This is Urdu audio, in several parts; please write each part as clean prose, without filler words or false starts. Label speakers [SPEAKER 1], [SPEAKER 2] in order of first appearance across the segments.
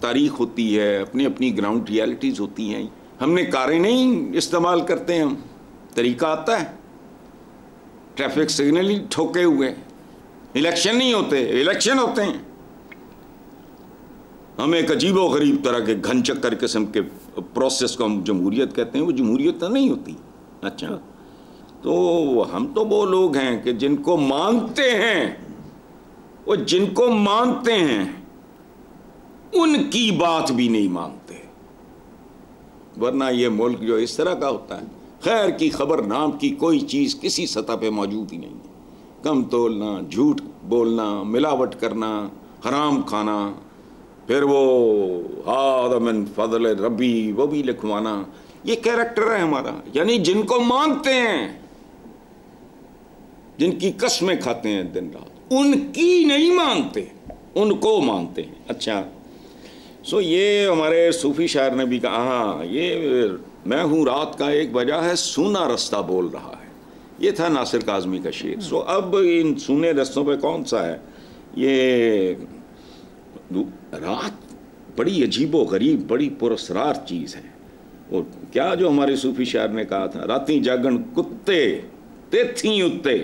[SPEAKER 1] تاریخ ہوتی ہے, اپنی اپنی گراؤنڈ ریالٹیز ہوتی ہیں. ہم نے کاریں نہیں استعمال کرتے, ہم طریقہ آتا ہے, ٹریفک سگنل ہی ٹھوکے ہوئے. الیکشن نہیں ہوتے, الیکشن ہوتے ہیں. ہم ایک عجیب و غریب طرح کے گھن چکر قسم کے پروسیس کو ہم جمہوریت کہتے ہیں, وہ جمہوریت تو نہیں ہوتی. اچھا, تو ہم تو وہ لوگ ہیں کہ جن کو مانتے ہیں, وہ جن کو مانتے ہیں ان کی بات بھی نہیں مانتے, ورنہ یہ ملک جو اس طرح کا ہوتا ہے, خیر کی خبر نام کی کوئی چیز کسی سطح پہ موجود ہی نہیں ہے. کم تولنا, جھوٹ بولنا, ملاوٹ کرنا, حرام کھانا, پھر وہ ہذا من فضل ربی وہ بھی لکھوانا, یہ کیریکٹر ہے ہمارا. یعنی جن کو مانتے ہیں, جن کی قسمیں کھاتے ہیں دن رات, ان کی نہیں مانتے, ان کو مانتے ہیں. اچھا, سو یہ ہمارے صوفی شاعر نے بھی کہا, ہاں یہ میں ہوں رات کا ایک وجہ ہے سونا رستہ بول رہا ہے. یہ تھا ناصر کاظمی کا شعر. سو اب ان سونے رستوں پہ کون سا ہے؟ یہ رات بڑی عجیب و غریب, بڑی پراسرار چیز ہے. اور کیا جو ہمارے صوفی شاعر نے کہا تھا, راتیں جاگن کتے تیتھیں اتے,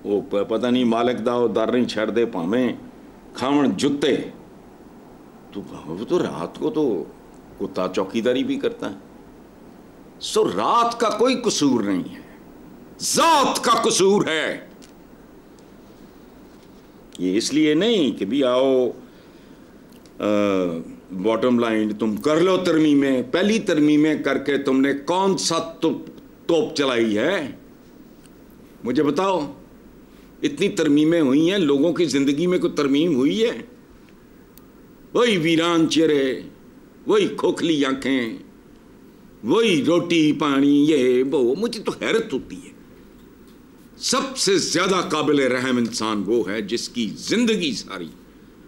[SPEAKER 1] وہ پتہ نہیں مالک دا در نہیں چھڑ دے پاویں کھاون جتے. تو وہ تو رات کو تو کتا چوکیداری بھی کرتا ہے. سو رات کا کوئی قصور نہیں ہے, ذات کا قصور ہے. یہ اس لیے نہیں کہ بھی آؤ باٹم لائن تم کر لو ترمیمیں, پہلی ترمیمیں کر کے تم نے کون سا توپ چلائی ہے مجھے بتاؤ. اتنی ترمیمیں ہوئی ہیں, لوگوں کی زندگی میں کوئی ترمیم ہوئی ہے؟ وہی ویران چہرے, وہی کھوکھلی آنکھیں, وہی روٹی پانی, یہ وہ. مجھے تو حیرت ہوتی ہے. سب سے زیادہ قابل رحم انسان وہ ہے جس کی زندگی ساری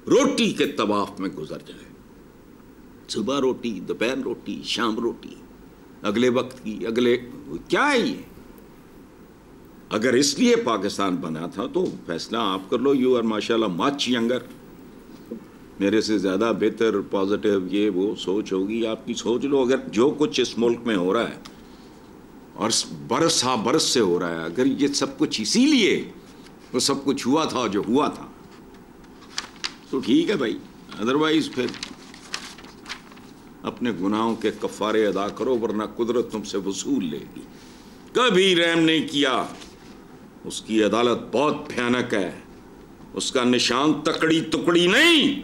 [SPEAKER 1] روٹی کے طواف میں گزر جائے. صبح روٹی, دوپہر روٹی, شام روٹی, اگلے وقت کی اگلے. کیا ہے یہ؟ اگر اس لیے پاکستان بنا تھا تو فیصلہ آپ کر لو. یو آر ماشاءاللہ مچ ینگر, میرے سے زیادہ بہتر پازیٹیو یہ وہ سوچ ہوگی آپ کی. سوچ لو اگر جو کچھ اس ملک میں ہو رہا ہے اور برس ہا برس سے ہو رہا ہے, اگر یہ سب کچھ اسی لیے وہ سب کچھ ہوا تھا جو ہوا تھا تو ٹھیک ہے بھائی. ادروائز پھر اپنے گناہوں کے کفارے ادا کرو, ورنہ قدرت تم سے وصول لے گی. کبھی رحم نہیں کیا, اس کی عدالت بہت بھیانک ہے, اس کا نشان تکڑی ٹکڑی نہیں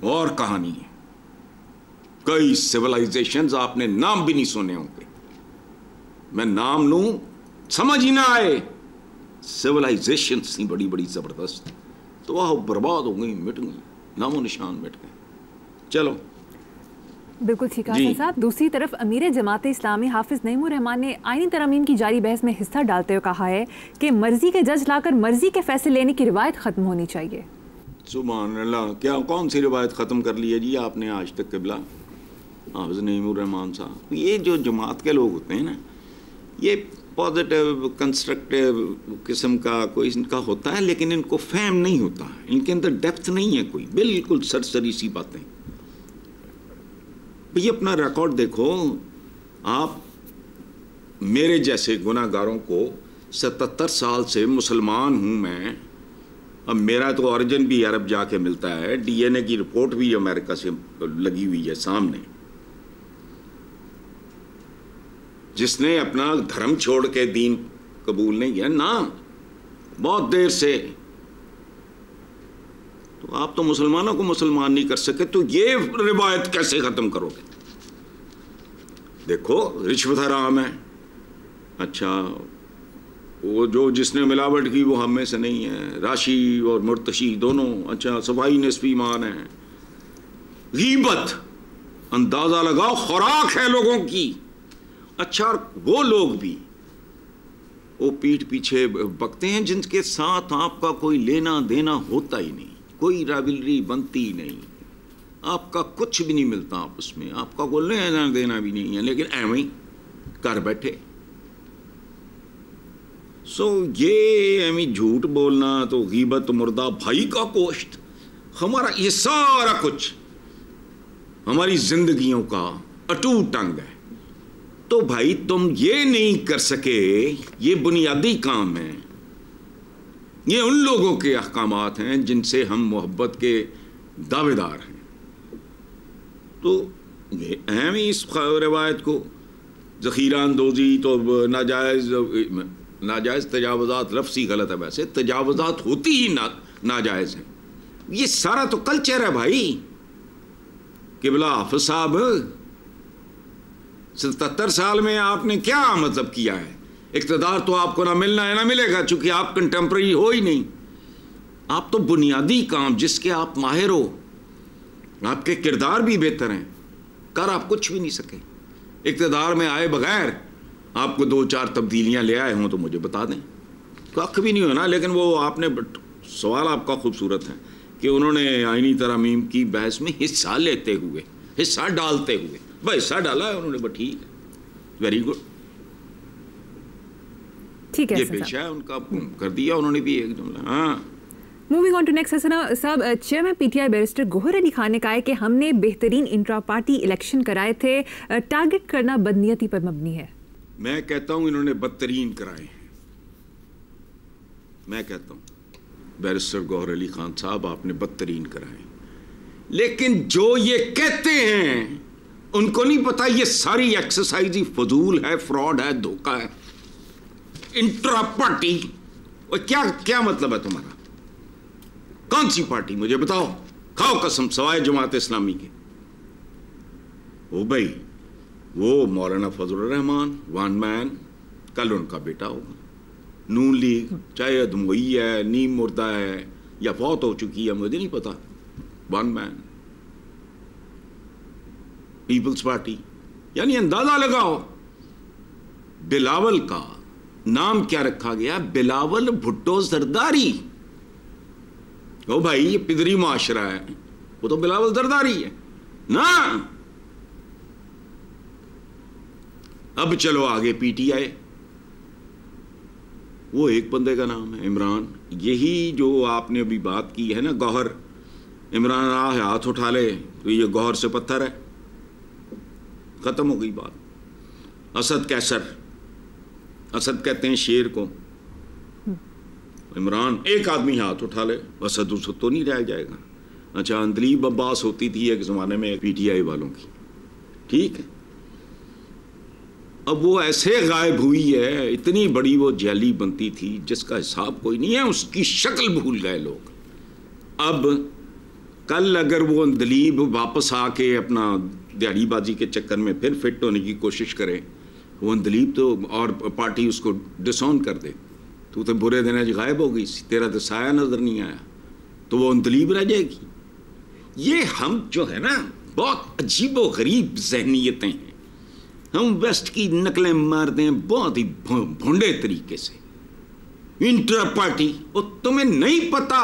[SPEAKER 1] اور کہانی ہے. کئی سیولائزیشنز آپ نے نام بھی نہیں سنے ہوں گے, میں نام لوں سمجھ ہی نہ آئے. سیولائزیشنز تھیں بڑی بڑی زبردست, تو وہ برباد ہو گئی, مٹ گئی, نام و نشان مٹ گئے. چلو
[SPEAKER 2] بالکل ٹھیک ہے صاحب. دوسری طرف امیر جماعت اسلامی حافظ نعیم الرحمان نے آئینی ترامیم کی جاری بحث میں حصہ ڈالتے ہوئے کہا ہے کہ مرضی کے جج لا کر مرضی کے فیصلے لینے کی روایت ختم ہونی چاہیے.
[SPEAKER 1] سبحان اللہ, کیا کون سی روایت ختم کر لی ہے جی آپ نے آج تک قبلہ حافظ نعیم الرحمان صاحب؟ یہ جو جماعت کے لوگ ہوتے ہیں نا, یہ پازیٹیو کنسٹرکٹیو قسم کا کوئی ان کا ہوتا ہے, لیکن ان کو فہم نہیں ہوتا, ان کے اندر ڈیپتھ نہیں ہے کوئی, بالکل سرسری سی باتیں. یہ اپنا ریکارڈ دیکھو آپ. میرے جیسے گناہ گاروں کو 77 سال سے مسلمان ہوں میں, اب میرا تو اوریجن بھی عرب جا کے ملتا ہے, ڈی این اے کی رپورٹ بھی امریکہ سے لگی ہوئی ہے سامنے. جس نے اپنا دھرم چھوڑ کے دین قبول نہیں کیا نا, بہت دیر سے, تو آپ تو مسلمانوں کو مسلمان نہیں کر سکے, تو یہ روایت کیسے ختم کرو گے؟ دیکھو رشوت حرام ہے, اچھا وہ جو جس نے ملاوٹ کی وہ ہم میں سے نہیں ہے, راشی اور مرتشی دونوں, اچھا صفائی نصف ایمان ہے. غیبت اندازہ لگاؤ خوراک ہے لوگوں کی. اچھا وہ لوگ بھی وہ پیٹھ پیچھے بکتے ہیں جن کے ساتھ آپ کا کوئی لینا دینا ہوتا ہی نہیں, کوئی رائولری بنتی نہیں, آپ کا کچھ بھی نہیں ملتا آپس میں, آپ کا کوئی لینا دینا بھی نہیں ہے, لیکن ایویں کر بیٹھے. سو یہ ایویں جھوٹ بولنا, تو غیبت مردہ بھائی کا گوشت, ہمارا یہ سارا کچھ ہماری زندگیوں کا اٹوٹ انگ ہے. تو بھائی تم یہ نہیں کر سکے, یہ بنیادی کام ہے, یہ ان لوگوں کے احکامات ہیں جن سے ہم محبت کے دعوے دار ہیں. تو یہ اہم ہی اس روایت کو ذخیرہ اندوزی تو ناجائز تجاوزات, لفظی غلط ہے ویسے, تجاوزات ہوتی ہی ناجائز ہیں. یہ سارا تو کلچر ہے بھائی. قبلہ حافظ صاحب 77 سال میں آپ نے کیا مطلب کیا ہے؟ اقتدار تو آپ کو نہ ملنا ہے نہ ملے گا, چونکہ آپ کنٹمپرری ہو ہی نہیں. آپ تو بنیادی کام جس کے آپ ماہر ہو, آپ کے کردار بھی بہتر ہیں, کر آپ کچھ بھی نہیں سکے. اقتدار میں آئے بغیر آپ کو 2-4 تبدیلیاں لے آئے ہوں تو مجھے بتا دیں, کخ بھی نہیں ہونا. لیکن وہ آپ نے سوال آپ کا خوبصورت ہے کہ انہوں نے آئینی ترامیم کی بحث میں حصہ لیتے ہوئے, حصہ ڈالتے ہوئے, بھائی حصہ ڈالا ہے انہوں نے, بس ٹھیک ہے, ویری گڈ,
[SPEAKER 2] ٹھیک ہے,
[SPEAKER 1] یہ پیشہ ہے ان کا, کر دیا انہوں نے بھی ایک جملہ. ہاں,
[SPEAKER 2] موونگ آن ٹو نیکسٹ. حسنا صاحب, chairman P T I barrister Gohar Ali Khan نے کہا ہے کہ ہم نے بہترین انٹرا پارٹی الیکشن کرائے تھے, ٹارگٹ کرنا بدنیتی پر مبنی ہے.
[SPEAKER 1] میں کہتا ہوں انہوں نے بدترین کرائے ہیں. میں کہتا ہوں بیرسٹر گوہر علی خان صاحب آپ نے بدترین کرائے, لیکن جو یہ کہتے ہیں ان کو نہیں پتا یہ ساری ایکسرسائز ہی فضول ہے, فراڈ ہے, دھوکہ ہے. انٹرا پارٹی کیا مطلب ہے تمہارا؟ کون سی پارٹی مجھے بتاؤ, کھاؤ قسم سوائے جماعت اسلامی کے. وہ بھائی وہ مولانا فضل الرحمان ون مین, کل ان کا بیٹا ہوگا. نون لیگ چاہے ادموئی ہے, نیم مردہ ہے یا فوت ہو چکی ہے, مجھے نہیں پتا. ون مین پیپلز پارٹی, یعنی اندازہ لگاؤ بلاول کا نام کیا رکھا گیا, بلاول بھٹو زرداری. او بھائی یہ پدری معاشرہ ہے, وہ تو بلاول زرداری ہے نا. اب چلو آگے پی ٹی آئی, وہ ایک بندے کا نام ہے عمران. یہی جو آپ نے ابھی بات کی ہے نا, گوہر, عمران آہ ہاتھ اٹھا لے تو یہ گوہر سے پتھر ہے, ختم ہو گئی بات. اسد کیسر, اسد کہتے ہیں شیر کو, عمران ایک آدمی ہاتھ اٹھا لے, اسد تو نہیں رہ جائے گا. اچھا, اندلیب عباس ہوتی تھی ایک زمانے میں پی ٹی آئی والوں کی, ٹھیک ہے. اب وہ ایسے غائب ہوئی ہے, اتنی بڑی وہ جیلی بنتی تھی جس کا حساب کوئی نہیں ہے, اس کی شکل بھول گئے لوگ. اب کل اگر وہ اندلیب واپس آ کے اپنا دیہڑی بازی کے چکر میں پھر فٹ ہونے کی کوشش کرے, وہ اندلیب تو اور پارٹی اس کو ڈسون کر دے, تو برے دن آج غائب ہو گئی, تیرا تو سایہ نظر نہیں آیا, تو وہ اندلیب رہ جائے گی. یہ ہم جو ہے نا بہت عجیب و غریب ذہنیتیں ہیں, ہم ویسٹ کی نقلیں مارتے ہیں بہت ہی بھونڈے طریقے سے. انٹرا پارٹی, اور تمہیں نہیں پتا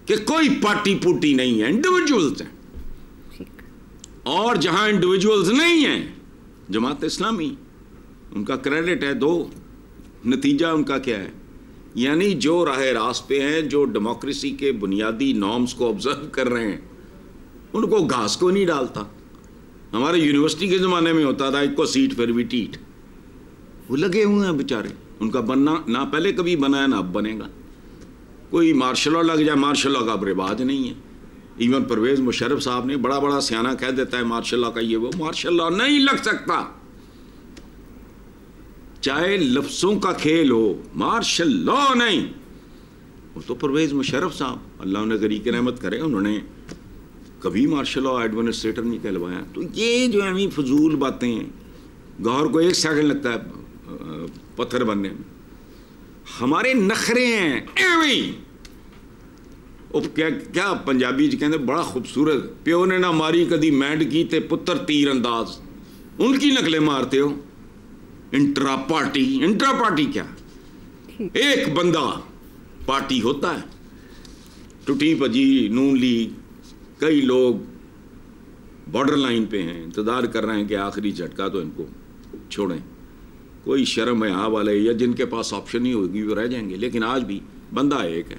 [SPEAKER 1] کہ کوئی پارٹی پوٹی نہیں ہے, انڈیویجولز ہیں. اور جہاں انڈیویجولز نہیں ہیں, جماعت اسلامی ان کا کریڈٹ ہے دو, نتیجہ ان کا کیا ہے, یعنی جو راہ راست پہ ہیں, جو ڈیموکریسی کے بنیادی نارمز کو آبزرو کر رہے ہیں, ان کو گھاس کو نہیں ڈالتا. ہمارے یونیورسٹی کے زمانے میں ہوتا تھا ایک کو سیٹ پھر بھی ٹیٹ, وہ لگے ہوئے ہیں بیچارے, ان کا بننا نہ پہلے کبھی بنا ہے نہ اب بنے گا. کوئی مارشل لا لگ جائے, مارشل لا کا اب رواج نہیں ہے. ایون پرویز مشرف صاحب نے بڑا سیانہ کہہ دیتا ہے مارشل لا کا یہ وہ, مارشل لا نہیں لگ سکتا, چاہے لفظوں کا کھیل ہو, مارشل لا نہیں. وہ تو پرویز مشرف صاحب اللہ انہیں غریق رحمت کرے, انہوں نے کبھی مارشل لا ایڈمنسٹریٹر نہیں کہلوایا. تو یہ جو ہے فضول باتیں ہیں, گوہر کو 1 سیکنڈ لگتا ہے پتھر بننے میں. ہمارے نخرے ہیں ایویں. کیا پنجابی جی کہتے بڑا خوبصورت, پیو نے نہ ماری کدی مینڈ کی تے پتر تیر انداز, ان کی نقلیں مارتے ہو. انٹرا پارٹی کیا, ایک بندہ پارٹی ہوتا ہے. ٹوٹی پجی نون لیگ, کئی لوگ بارڈر لائن پہ ہیں, انتظار کر رہے ہیں کہ آخری جھٹکا تو ان کو چھوڑیں. کوئی شرم ہے والے, یا جن کے پاس آپشن نہیں ہوگی وہ رہ جائیں گے. لیکن آج بھی بندہ ایک ہے,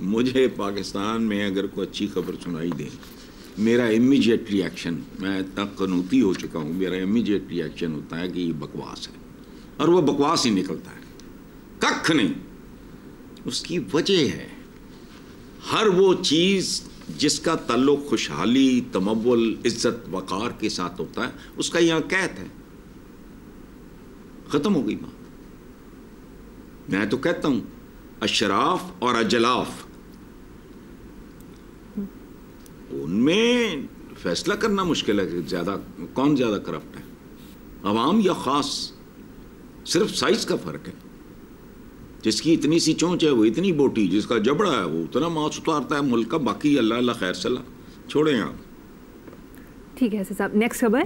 [SPEAKER 1] مجھے پاکستان میں اگر کوئی اچھی خبر سنائی دے، میرا امیجیٹ ری ایکشن، میں اتنا قنوتی ہو چکا ہوں، میرا امیجیٹ ری ایکشن ہوتا ہے کہ یہ بکواس ہے، اور وہ بکواس ہی نکلتا ہے، ککھ نہیں۔ اس کی وجہ ہے ہر وہ چیز جس کا تعلق خوشحالی، تمول، عزت، وقار کے ساتھ ہوتا ہے، اس کا یہاں قید ہے، ختم ہو گئی بات۔ میں تو کہتا ہوں اشراف اور اجلاف، ان میں فیصلہ کرنا مشکل ہے کہ کون زیادہ کرپٹ ہے، عوام یا خاص، صرف سائز کا فرق ہے۔ جس کی اتنی سی چونچ ہے وہ اتنی بوٹی، جس کا جبڑا ہے وہ اتنا ماس اتارتا ہے ملک کا۔ باقی اللہ اللہ خیر صلاح چھوڑیں آپ۔
[SPEAKER 2] ٹھیک ہے صاحب، نیکسٹ خبر،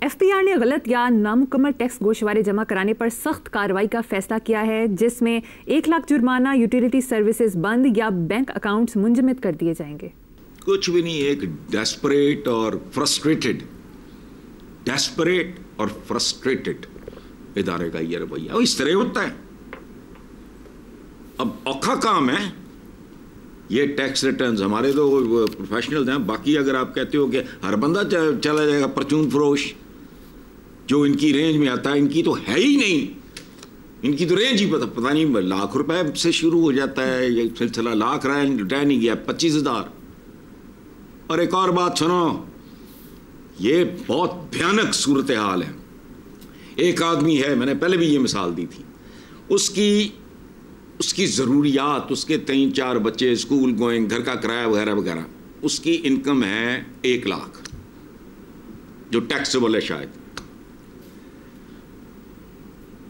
[SPEAKER 2] ایف پی آر نے غلط یا نامکمل ٹیکس گوشوارے جمع کرانے پر سخت کارروائی کا فیصلہ کیا ہے، جس میں 1 لاکھ جرمانہ، یوٹیلیٹی سروسز بند یا بینک اکاؤنٹس منجمد کر دیے جائیں گے۔ کچھ
[SPEAKER 1] بھی نہیں، ایک ڈیسپریٹ اور فرسٹریٹڈ ادارے کا یہ رویہ، اس طرح ہوتا ہے۔ اب اوکھا کام ہے یہ ٹیکس ریٹرنز، ہمارے تو پروفیشنلز ہیں، باقی اگر آپ کہتے ہو کہ ہر بندہ چلا جائے گا پرچون فروش جو ان کی رینج میں آتا ہے، ان کی تو ہے ہی نہیں، ان کی تو رینج ہی پتہ نہیں، لاکھ روپے سے شروع ہو جاتا ہے یہ سلسلہ، لاکھ رہ نہیں گیا 25,000۔ اور ایک اور بات سنو، یہ بہت بھیانک صورتحال ہے۔ ایک آدمی ہے، میں نے پہلے بھی یہ مثال دی تھی، اس کی ضروریات، اس کے 3-4 بچے اسکول گوئنگ، گھر کا کرایہ وغیرہ وغیرہ، اس کی انکم ہے 1 لاکھ جو ٹیکسیبل ہے شاید،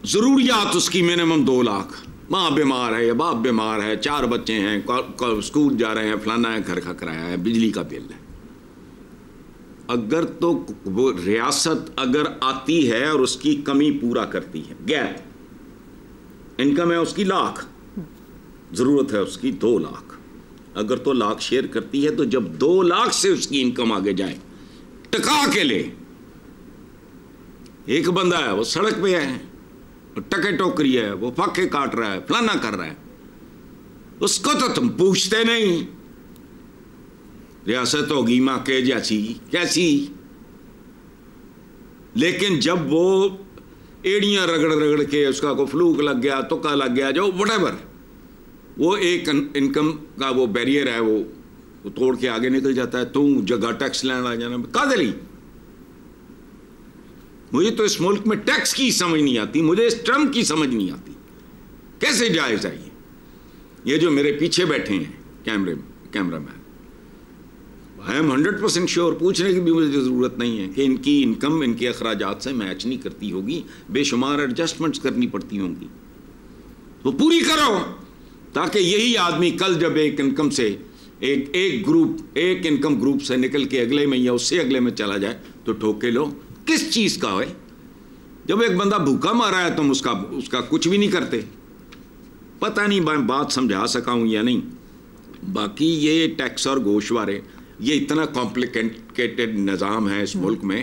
[SPEAKER 1] ضروریات اس کی منیمم 2 لاکھ، ماں بیمار ہے یا باپ بیمار ہے، 4 بچے ہیں، اسکول جا رہے ہیں، فلانا ہے، گھر کا کرایہ ہے، بجلی کا بل ہے۔ اگر تو وہ ریاست اگر آتی ہے اور اس کی کمی پورا کرتی ہے، گیپ انکم ہے اس کی 1 لاکھ، ضرورت ہے اس کی 2 لاکھ، اگر تو لاکھ شیئر کرتی ہے تو جب 2 لاکھ سے اس کی انکم آگے جائے ٹکا کے لے۔ ایک بندہ ہے وہ سڑک پہ ہے، ٹکے ٹوکری ہے، وہ پھاکے کاٹ رہا ہے، فلانا کر رہا ہے، اس کو تو تم پوچھتے نہیں۔ ریاست ہوگی ماں کے جیسی کیسی، لیکن جب وہ ایڑیاں رگڑ رگڑ کے اس کا کوئی فلوک لگ گیا، تکا لگ گیا، جو وٹ ایور، وہ ایک انکم کا وہ بیریئر ہے، وہ توڑ کے آگے نکل جاتا ہے۔ تو جگہ ٹیکس لینا آ جانا قادری۔ مجھے تو اس ملک میں ٹیکس کی سمجھ نہیں آتی، مجھے اس ٹرم کی سمجھ نہیں آتی، کیسے جائز ہے یہ جو میرے پیچھے بیٹھے ہیں camera man, I am 100% sure, پوچھنے کی بھی مجھے ضرورت نہیں ہے کہ ان کی انکم ان کے اخراجات سے میچ نہیں کرتی ہوگی، بے شمار ایڈجسٹمنٹس کرنی پڑتی ہوں گی، وہ پوری کرو، تاکہ یہی آدمی کل جب ایک انکم سے ایک انکم گروپ سے نکل کے اگلے میں یا اس سے اگلے میں چلا جائے تو ٹھوکے لو کس چیز کا ہے۔ جب ایک بندہ بھوکا مارا ہے تم اس کا کچھ بھی نہیں کرتے۔ پتہ نہیں میں بات سمجھا سکا ہوں یا نہیں۔ باقی یہ ٹیکس اور گوشوارے یہ اتنا کمپلیکیٹڈ نظام ہے اس ملک میں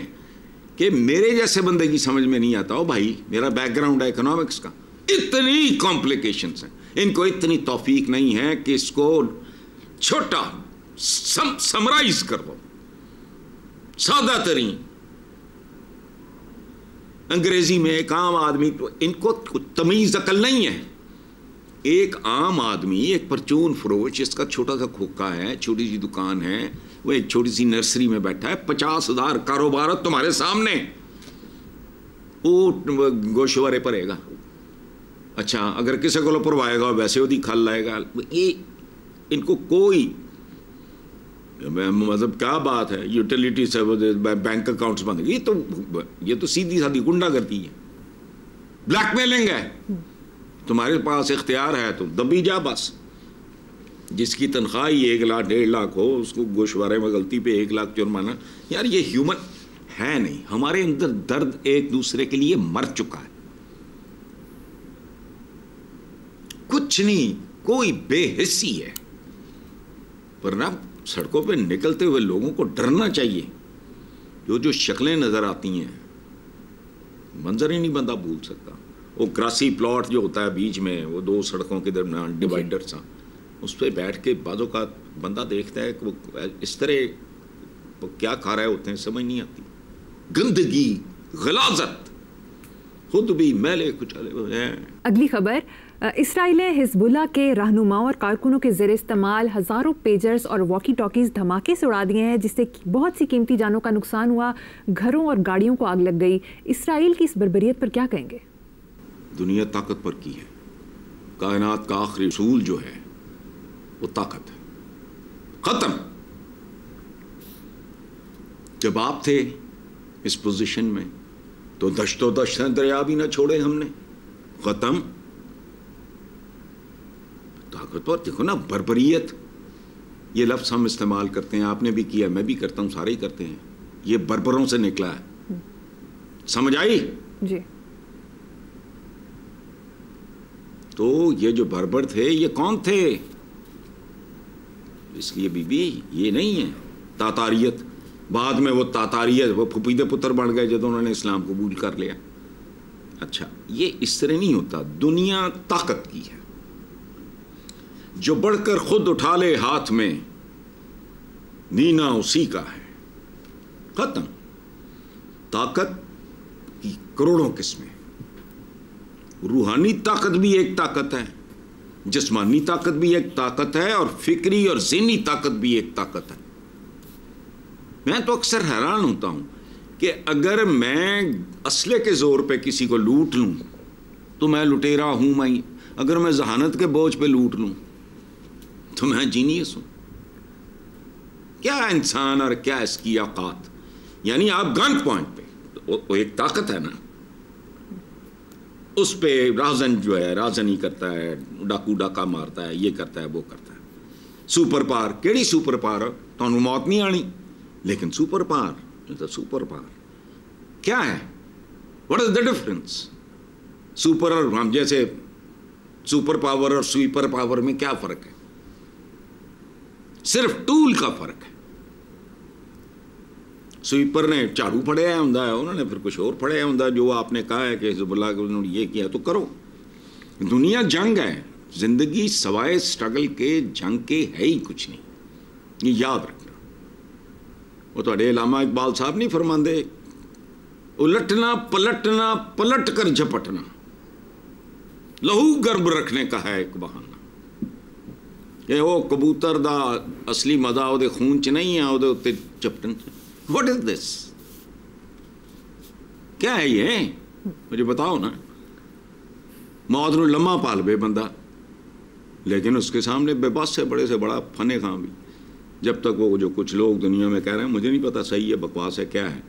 [SPEAKER 1] کہ میرے جیسے بندے کی سمجھ میں نہیں آتا ہو بھائی، میرا بیک گراؤنڈ ہے اکنامکس کا، اتنی کمپلیکیشنز ہیں، ان کو اتنی توفیق نہیں ہے کہ اس کو چھوٹا سمرائز کر دو، سادہ ترین۔ انگریزی میں ایک عام آدمی، ان کو تمیز عقل نہیں ہے، ایک عام آدمی، ایک پرچون فروش جس کا چھوٹا سا کھوکا ہے، چھوٹی سی دکان ہے، وہ ایک چھوٹی سی نرسری میں بیٹھا ہے، 50,000 کاروبار تمہارے سامنے، وہ گوشوارے پڑے گا۔ اچھا اگر کسی کو پروائے گا ویسے وہ کھل لائے گا، یہ ان کو کوئی مطلب کیا بات ہے، یوٹیلیٹی سے بینک اکاؤنٹس بند، یہ تو سیدھی سادھی گنڈا گردی ہے، بلیک میلنگ ہے۔ تمہارے پاس اختیار ہے تو دبی جا بس۔ جس کی تنخواہ 1 لاکھ 1.5 لاکھ ہو، اس کو گوشوارے میں غلطی پہ 1 لاکھ جرمانہ، یار یہ ہیومن ہے نہیں۔ ہمارے اندر درد ایک دوسرے کے لیے مر چکا ہے، کچھ نہیں، کوئی بے حسی ہے، ورنہ سڑکوں پہ نکلتے ہوئے لوگوں کو ڈرنا چاہیے۔ جو شکلیں نظر آتی ہیں، منظر ہی نہیں بندہ بھول سکتا۔ وہ کراسی پلاٹ جو ہوتا ہے بیچ میں، وہ 2 سڑکوں کے درمیان ڈیوائیڈر سا، اس پہ بیٹھ کے بعض اوقات بندہ دیکھتا ہے کہ وہ اس طرح وہ کیا کھا رہے ہوتے ہیں سمجھ نہیں آتی. گندگی، غلاظت، خود بھی میلے کچالے ہوئے ہیں.
[SPEAKER 2] اگلی خبر، اسرائیل نے حزب اللہ کے رہنماؤں اور کارکنوں کے زیر استعمال ہزاروں پیجرز اور واکی ٹاکیز دھماکے سے اڑا دیے ہیں، جس سے بہت سی قیمتی جانوں کا نقصان ہوا، گھروں اور گاڑیوں کو آگ لگ گئی. اسرائیل کی اس بربریت پر کیا کہیں گے؟
[SPEAKER 1] دنیا طاقت پر کی ہے. کائنات کا آخری اصول جو ہے وہ طاقت ہے. ختم. جب آپ تھے اس پوزیشن میں تو دشت و دشت دریا بھی نہ چھوڑے ہم نے. ختم. طاقت پر دیکھو نا، بربریت یہ لفظ ہم استعمال کرتے ہیں، آپ نے بھی کیا، میں بھی کرتا ہوں، سارے ہی کرتے ہیں. یہ بربروں سے نکلا ہے. سمجھ آئی؟
[SPEAKER 2] جی.
[SPEAKER 1] تو یہ جو بربر تھے یہ کون تھے؟ اس لیے بی بی یہ نہیں ہے تاتاریت. بعد میں وہ تاتاریت وہ پھپیدے پتر بن گئے جب انہوں نے اسلام قبول کر لیا. اچھا، یہ اس طرح نہیں ہوتا. دنیا طاقت کی ہے. جو بڑھ کر خود اٹھا لے ہاتھ میں نینا اسی کا ہے. ختم. طاقت کی کروڑوں قسمیں. روحانی طاقت بھی ایک طاقت ہے، جسمانی طاقت بھی ایک طاقت ہے، اور فکری اور ذہنی طاقت بھی ایک طاقت ہے. میں تو اکثر حیران ہوتا ہوں کہ اگر میں اسلحے کے زور پہ کسی کو لوٹ لوں تو میں لٹیرا ہوں. میں اگر میں ذہانت کے بوجھ پہ لوٹ لوں تو میں جینیس ہوں. کیا انسان اور کیا اس کی اوقات. یعنی آپ گن پوائنٹ پہ وہ ایک طاقت ہے نا، اس پہ رازن جو ہے رازنی کرتا ہے، ڈاکو ڈاکا مارتا ہے، یہ کرتا ہے وہ کرتا ہے. سپر پاور کیڑی سپر پاور؟ تانوں موت نہیں آنی، لیکن سپر پاور سپر پاور کیا ہے؟ What is the difference? Super اور ہم جیسے سپر پاور اور سویپر پاور میں کیا فرق ہے؟ صرف ٹول کا فرق ہے. سویپر نے جھاڑو پھڑیا ہوں، انہوں نے پھر کچھ اور پھڑیا ہوں. جو آپ نے کہا ہے کہ حزب اللہ کے انہوں نے یہ کیا تو کرو. دنیا جنگ ہے. زندگی سوائے سٹرگل کے جنگ کے ہے ہی کچھ نہیں. یہ یاد رکھنا. وہ تو علامہ اقبال صاحب نہیں فرماندے، الٹنا پلٹنا پلٹ کر جھپٹنا لہو گرب رکھنے کا ہے ایک بہانہ. یہ وہ کبوتر دا اصلی مزہ وہ خون چ نہیں ہے، وہ چپٹن. واٹ از دس؟ کیا ہے یہ؟ مجھے بتاؤ نا. موت نو لمحہ پال بے بندہ، لیکن اس کے سامنے بے بس سے بڑے سے بڑا فن خاں بھی. جب تک وہ جو کچھ لوگ دنیا میں کہہ رہے ہیں، مجھے نہیں پتا صحیح ہے بکواس ہے کیا ہے،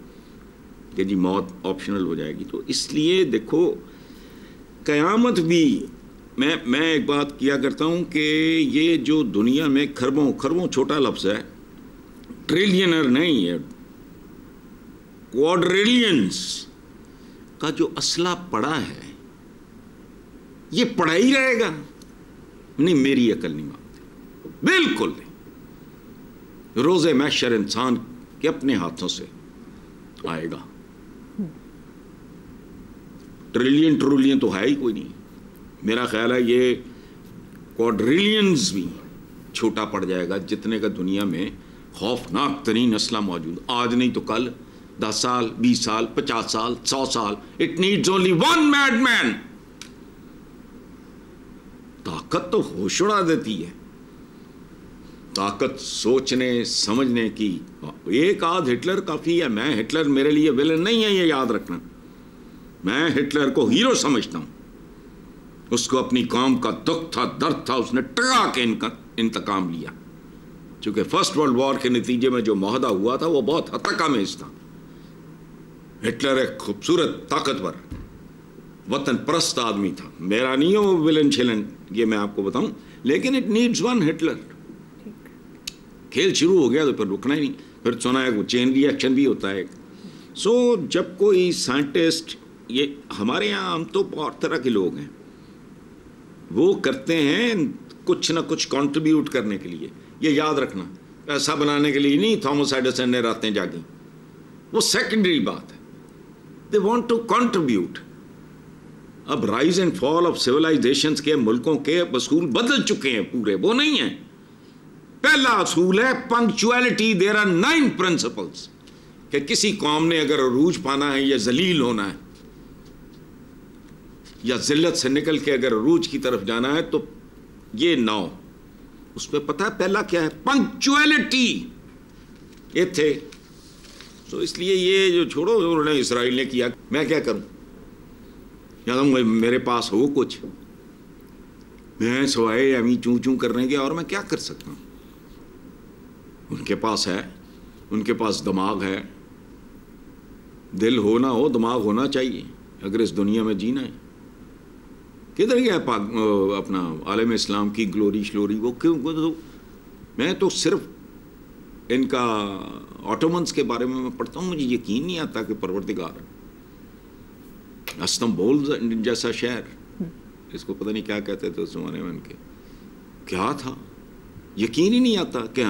[SPEAKER 1] کہ جی موت آپشنل ہو جائے گی. تو اس لیے دیکھو قیامت بھی میں ایک بات کیا کرتا ہوں کہ یہ جو دنیا میں کھربوں چھوٹا لفظ ہے، ٹریلینر نہیں ہے، کوارڈریلینز کا جو اسلحہ پڑا ہے یہ پڑا ہی رہے گا. نہیں، میری عقل نہیں مانتی، بالکل نہیں. روز محشر انسان کے اپنے ہاتھوں سے آئے گا. ٹریلین تو ہے ہی کوئی نہیں. میرا خیال ہے یہ کوارڈریلینز بھی چھوٹا پڑ جائے گا جتنے کا دنیا میں خوفناک ترین اسلحہ موجود. آج نہیں تو کل، 10 سال 20 سال 50 سال 100 سال. It needs only one mad man. طاقت تو ہوش اڑا دیتی ہے، طاقت سوچنے سمجھنے کی. ایک آدھ ہٹلر کافی ہے. میں ہٹلر میرے لیے ویلن نہیں ہے، یہ یاد رکھنا. میں ہٹلر کو ہیرو سمجھتا ہوں. اس کو اپنی قوم کا دکھ تھا، درد تھا، اس نے ٹکا کے انتقام لیا. چونکہ فرسٹ ورلڈ وار کے نتیجے میں جو معاہدہ ہوا تھا وہ بہت حد تک آمیز تھا. ہٹلر ایک خوبصورت طاقتور وطن پرست آدمی تھا. میرا نہیں ہے وہ ولن چھلن، یہ میں آپ کو بتاؤں. لیکن اٹ نیڈز ون ہٹلر. کھیل شروع ہو گیا تو پھر رکنا ہی نہیں. پھر سنا ہے وہ چین ری ایکشن بھی ہوتا ہے. سو جب کوئی سائنٹسٹ، یہ ہمارے یہاں ہم تو بہت طرح کے لوگ ہیں، وہ کرتے ہیں کچھ نہ کچھ کنٹریبیوٹ کرنے کے لیے. یہ یاد رکھنا، پیسہ بنانے کے لیے نہیں. تھامس ایڈیسن نے راتیں جاگیں، وہ سیکنڈری بات ہے. They want to contribute. اب rise and fall of civilizations کے ملکوں کے اصول بدل چکے ہیں پورے، وہ نہیں ہیں. پہلا اصول ہے پنکچویلٹی. دیر آر 9 پرنسپلز کہ کسی قوم نے اگر عروج پانا ہے یا ذلیل ہونا ہے یا ذلت سے نکل کے اگر عروج کی طرف جانا ہے تو یہ 9. اس پہ پتہ ہے پہلا کیا ہے؟ پنکچویلٹی. یہ تھے. تو اس لیے یہ جو چھوڑو انہوں نے اسرائیل نے کیا، میں کیا کروں؟ یا تو میرے پاس ہو کچھ، میں سوائے ابھی چوں چوں کرنے کے اور میں کیا کر سکتا ہوں؟ ان کے پاس ہے، ان کے پاس دماغ ہے. دل ہو نہ ہو دماغ ہونا چاہیے اگر اس دنیا میں جینا ہے. کدھر گیا اپنا عالم اسلام کی گلوری شلوری؟ وہ کیوں؟ میں تو صرف ان کا آٹومنس کے بارے میں پڑھتا ہوں، مجھے یقین نہیں آتا کہ پروردگار استنبول جیسا شہر، اس کو پتہ نہیں کیا کہتے تھے اس زمانے میں، ان کے کیا تھا، یقین ہی نہیں آتا کہ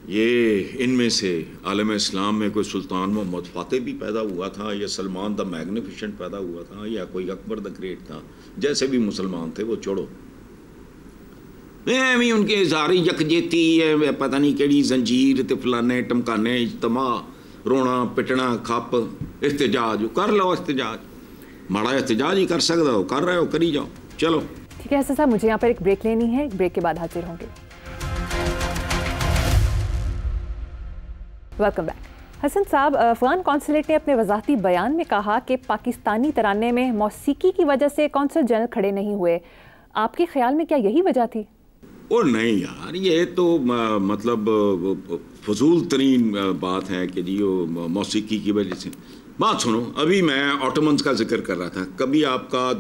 [SPEAKER 1] یہ ان میں سے عالم اسلام میں کوئی سلطان محمد فاتح بھی پیدا ہوا تھا یا سلمان دا میگنیفیشنٹ پیدا ہوا تھا یا کوئی اکبر دا گریٹ تھا. جیسے بھی مسلمان تھے وہ چھوڑو، میں بھی ان کے اظہاری یکجہتی ہے، پتہ نہیں کیڑی زنجیر تے فلانے ٹمکانے اجتماع، رونا پٹنا کھپ، احتجاج کر لو. احتجاج ماڑا احتجاج ہی کر سکتا ہو، کر رہے ہو کری جاؤ. چلو
[SPEAKER 2] ٹھیک ہے حسن صاحب، مجھے یہاں پر ایک بریک لینی ہے، بریک کے بعد حاضر ہوں گے. Welcome back. حسن صاحب، افغان قونصلیٹ نے اپنے وضاحتی بیان میں کہا کہ پاکستانی ترانے میں موسیقی کی وجہ سے قونصل جنرل کھڑے نہیں ہوئے. آپ کے خیال میں کیا یہی وجہ تھی؟
[SPEAKER 1] اور نہیں یار، یہ تو مطلب فضول ترین بات ہے کہ جی وہ موسیقی کی وجہ سے. بات سنو، ابھی میں آٹومنز کا ذکر کر رہا تھا. کبھی آپ کا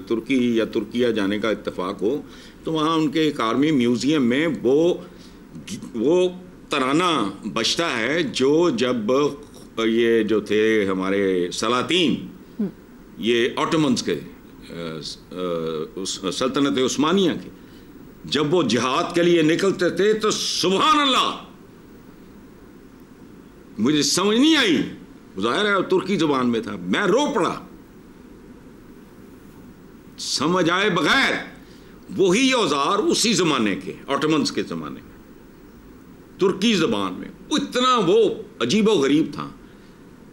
[SPEAKER 1] ترکی یا ترکیہ جانے کا اتفاق ہو تو وہاں ان کے ایک آرمی میوزیم میں وہ ترانہ بجتا ہے جو جب یہ جو تھے ہمارے سلاطین، یہ آٹومنز کے سلطنت عثمانیہ کے، جب وہ جہاد کے لیے نکلتے تھے تو سبحان اللہ مجھے سمجھ نہیں آئی، ظاہر ہے ترکی زبان میں تھا، میں رو پڑا سمجھ آئے بغیر. وہی اوزار اسی زمانے کے، آٹومنز کے زمانے کے، ترکی زبان میں. اتنا وہ عجیب و غریب تھا.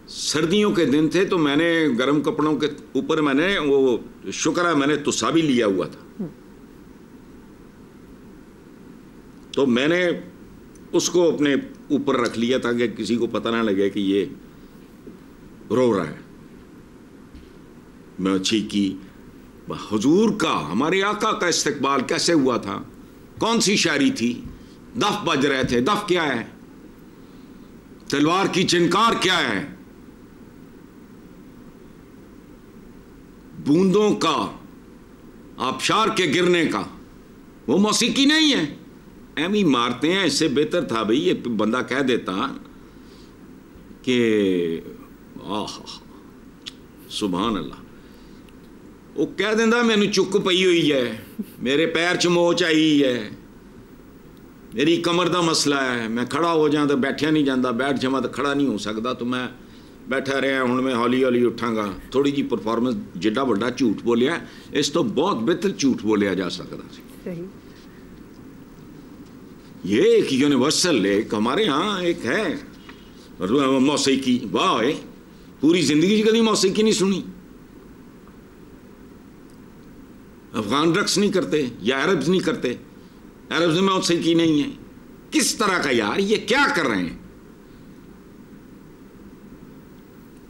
[SPEAKER 1] سردیوں کے دن تھے تو میں نے گرم کپڑوں کے اوپر میں نے وہ شکر ہے میں نے تسا بھی لیا ہوا تھا، تو میں نے اس کو اپنے اوپر رکھ لیا تاکہ کسی کو پتہ نہ لگے کہ یہ رو رہا ہے. میں چیخی. حضور کا، ہمارے آقا کا استقبال کیسے ہوا تھا؟ کون سی شاعری تھی؟ دف بج رہے تھے. دف کیا ہے؟ تلوار کی چنکار کیا ہے؟ بوندوں کا، آبشار کے گرنے کا، وہ موسیقی نہیں ہے. ایم ہی مارتے ہیں. اس سے بہتر تھا بھئی یہ بندہ کہہ دیتا کہ سبحان اللہ، وہ کہہ دینا مینو چک پئی ہوئی ہے، میرے پیر چ موچ آئی ہے، میری کمر دا مسئلہ ہے، میں کھڑا ہو جاؤں تو بیٹھیا نہیں جاتا، بیٹھ جاواں تو کھڑا نہیں ہو سکتا، تو میں بیٹھا رہا ہوں. میں ہولی ہولی اٹھاں گا. تھوڑی جی پرفارمنس جڈا بڑا جھوٹ بولیا، اس تو بہت بہتر جھوٹ بولیا جا سکتا. یہ ایک یونیورسل، ایک ہمارے ہاں ایک ہے موسیقی. واہ، پوری زندگی کبھی موسیقی نہیں سنی. افغان رقص نہیں کرتے یا عربز نہیں کرتے، عربز میں موسیقی نہیں ہے. کس طرح کا یار، یہ کیا کر رہے ہیں؟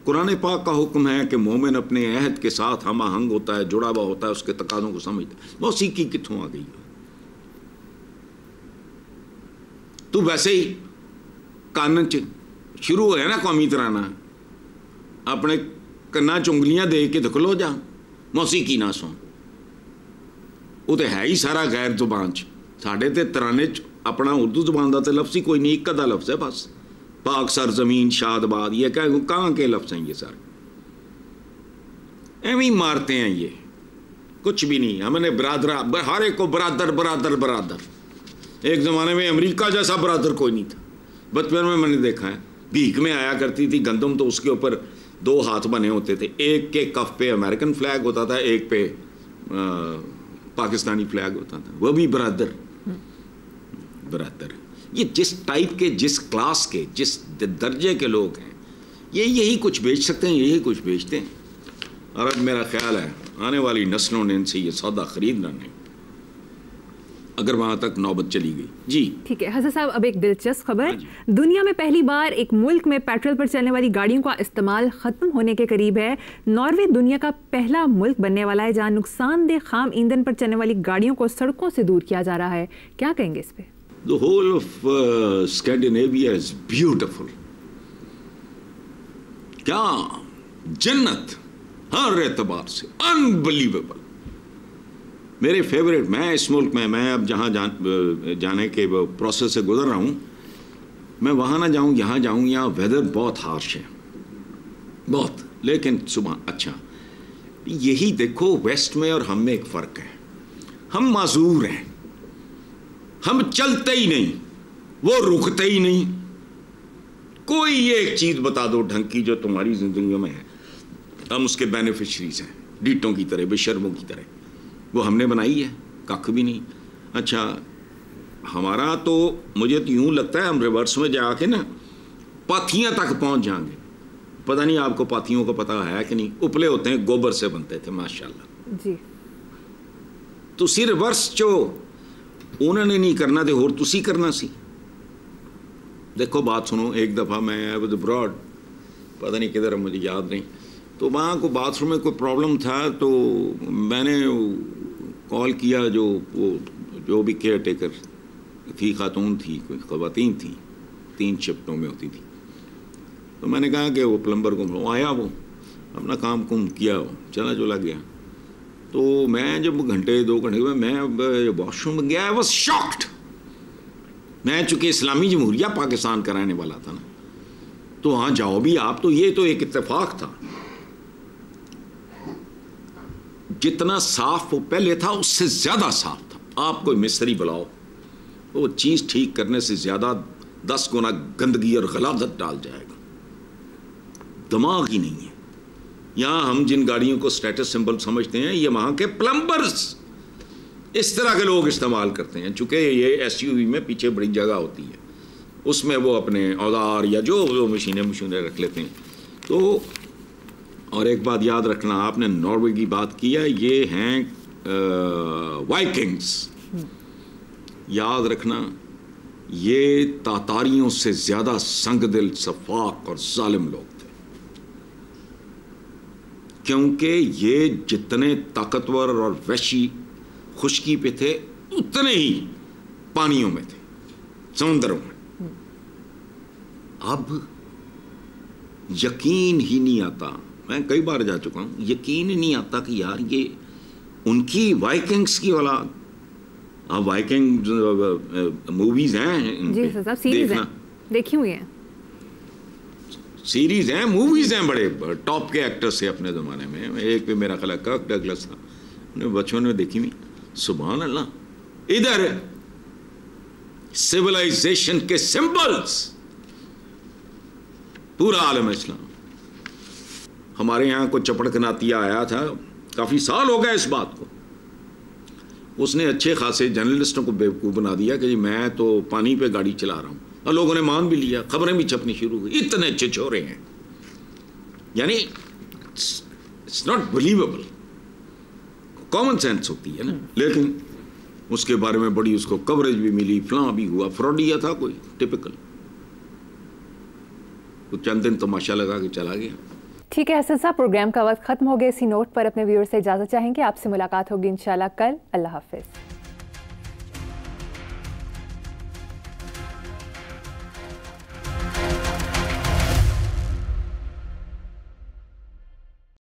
[SPEAKER 1] قرآن پاک کا حکم ہے کہ مومن اپنے عہد کے ساتھ ہم آہنگ ہوتا ہے، جڑا ہوا ہوتا ہے، اس کے تقاضوں کو سمجھتا ہے. موسیقی کتوں آ گئی؟ تو ویسے ہی کان شروع ہوا نا قومی ترانہ، اپنے کنا چنگلیاں دے کے دکھلو جا، موسیقی نہ سن. وہ تو ہے ہی سارا غیر زبان چ. ساڈے تے ترانے چ اپنا اردو زبان دا تے لفظ ہی کوئی نہیں، ایک ادھا لفظ ہے بس. پاک سرزمین شاد باد، یہ کہاں کے لفظ ہیں یہ سارے؟ ایویں ہی مارتے ہیں. یہ کچھ بھی نہیں. ہم نے برادر، ہر ایک کو برادر برادر برادر. ایک زمانے میں امریکہ جیسا برادر کوئی نہیں تھا. بچپن میں نے دیکھا ہے، بھیک میں آیا کرتی تھی گندم، تو اس کے اوپر 2 ہاتھ بنے ہوتے تھے, ایک کے کف پہ امریکن فلیگ ہوتا تھا, ایک پہ پاکستانی فلیگ ہوتا تھا, وہ بھی برادر. یہ جس ٹائپ کے, جس کلاس کے, جس درجے کے لوگ ہیں, یہ یہی کچھ بیچ سکتے ہیں, یہی کچھ بیچتے ہیں. اور اب میرا خیال ہے آنے والی نسلوں نے ان سے یہ سودا خریدنا نہیں, اگر وہاں تک نوبت چلی گئی. جی
[SPEAKER 2] ٹھیک ہے حسن صاحب, اب ایک دلچسپ خبر, دنیا میں پہلی بار ایک ملک میں پیٹرول پر چلنے والی گاڑیوں کا استعمال ختم ہونے کے قریب ہے. ناروے دنیا کا پہلا ملک بننے والا ہے جہاں نقصان دہ خام ایندھن پر چلنے والی گاڑیوں کو سڑکوں سے دور کیا جا رہا ہے. کیا کہیں گے اس پہ؟
[SPEAKER 1] The whole of Scandinavia is beautiful. کیا جنت ہر اعتبار سے, unbelievable. میرے فیوریٹ, میں اس ملک میں اب جہاں جانے کے پروسیس سے گزر رہا ہوں, میں وہاں نہ جاؤں یہاں جاؤں, یہاں ویدر بہت ہارش ہے, بہت, لیکن صبح اچھا. یہی دیکھو ویسٹ میں اور ہم میں ایک فرق ہے, ہم معذور ہیں, ہم چلتے ہی نہیں, وہ رکتے ہی نہیں. کوئی ایک چیز بتا دو ڈھنگ کی جو تمہاری زندگیوں میں ہے, ہم اس کے بینیفیشریز ہیں, ڈیٹوں کی طرح, بے شرموں کی طرح. وہ ہم نے بنائی ہے, ککھ بھی نہیں. اچھا ہمارا تو مجھے تو یوں لگتا ہے ہم ریورس میں جا کے نا پاتھیاں تک پہنچ جائیں گے. پتہ نہیں آپ کو پاتھیوں کو پتہ ہے کہ نہیں, اپلے ہوتے ہیں, گوبر سے بنتے تھے ماشاءاللہ.
[SPEAKER 2] جی
[SPEAKER 1] تو سی ریورس جو انہوں نے نہیں کرنا تھے اور تسی کرنا سی. دیکھو بات سنو, ایک دفعہ میں ابراڈ, پتہ نہیں کدھر, مجھے یاد نہیں, تو وہاں کو باتھ روم میں کوئی پرابلم تھا, تو میں نے کال کیا جو بھی کیئر ٹیکر تھی, خاتون تھی, کوئی خواتین تھیں, 3 شفٹوں میں ہوتی تھی, تو میں نے کہا کہ وہ پلمبر کو آیا, وہ اپنا کام کیا, چلا گیا. تو میں جب 2 گھنٹے میں واش روم میں گیا, I was shocked. میں چونکہ اسلامی جمہوریہ پاکستان کا رہنے والا تھا نا, تو ہاں جاؤ بھی آپ, تو یہ تو ایک اتفاق تھا. جتنا صاف وہ پہلے تھا اس سے زیادہ صاف تھا. آپ کوئی مستری بلاؤ, وہ چیز ٹھیک کرنے سے زیادہ 10 گنا گندگی اور غلاظت ڈال جائے گا. دماغ ہی نہیں ہے. یہاں ہم جن گاڑیوں کو اسٹیٹس سمبل سمجھتے ہیں, یہ وہاں کے پلمبرز اس طرح کے لوگ استعمال کرتے ہیں. چونکہ یہ ایس یو وی میں پیچھے بڑی جگہ ہوتی ہے, اس میں وہ اپنے اوزار یا جو مشینیں رکھ لیتے ہیں. تو اور ایک بات یاد رکھنا, آپ نے ناروے کی بات کیا, یہ ہیں وائکنگز. یاد رکھنا یہ تاتاریوں سے زیادہ سنگ دل, شفاق اور ظالم لوگ تھے, کیونکہ یہ جتنے طاقتور اور وحشی خشکی پہ تھے اتنے ہی پانیوں میں تھے, سمندروں میں. اب یقین ہی نہیں آتا, میں کئی بار جا چکا ہوں, یقین ہی نہیں آتا کہ یار یہ ان کی وائکنگز کی اولاد. اب وائکنگ موویز ہیں,
[SPEAKER 2] جی صاحب, سیریز ہیں, دیکھی ہوئی ہیں,
[SPEAKER 1] سیریز ہیں, موویز ہیں, بڑے ٹاپ کے ایکٹرز سے اپنے زمانے میں. ایک پہ میرا خیال کرک ڈگلس تھا, بچوں نے دیکھی ہوئی. سبحان اللہ, ادھر سویلائزیشن کے سمبلز, پورا عالم اسلام. ہمارے یہاں کو چپڑکناتیہ آیا تھا, کافی سال ہو گئے اس بات کو. اس نے اچھے خاصے جرنلسٹوں کو بیوقوف بنا دیا کہ جی میں تو پانی پہ گاڑی چلا رہا ہوں, اور لوگوں نے مان بھی لیا, خبریں بھی چھپنی شروع ہوئی. اتنے اچھے چھوڑے ہیں, یعنی it's not believable. Common sense ہوتی ہے نا, لیکن اس کے بارے میں بڑی اس کو کوریج بھی ملی, فلاں بھی ہوا, فراڈیا تھا کوئی ٹپکل. وہ چند دن تماشا لگا کے چلا گیا.
[SPEAKER 2] ٹھیک ہے حسن صاحب, پروگرام کا وقت ختم ہو گیا. اسی نوٹ پر اپنے ویور سے اجازت چاہیں گے. آپ سے ملاقات ہوگی انشاءاللہ کل. اللہ حافظ.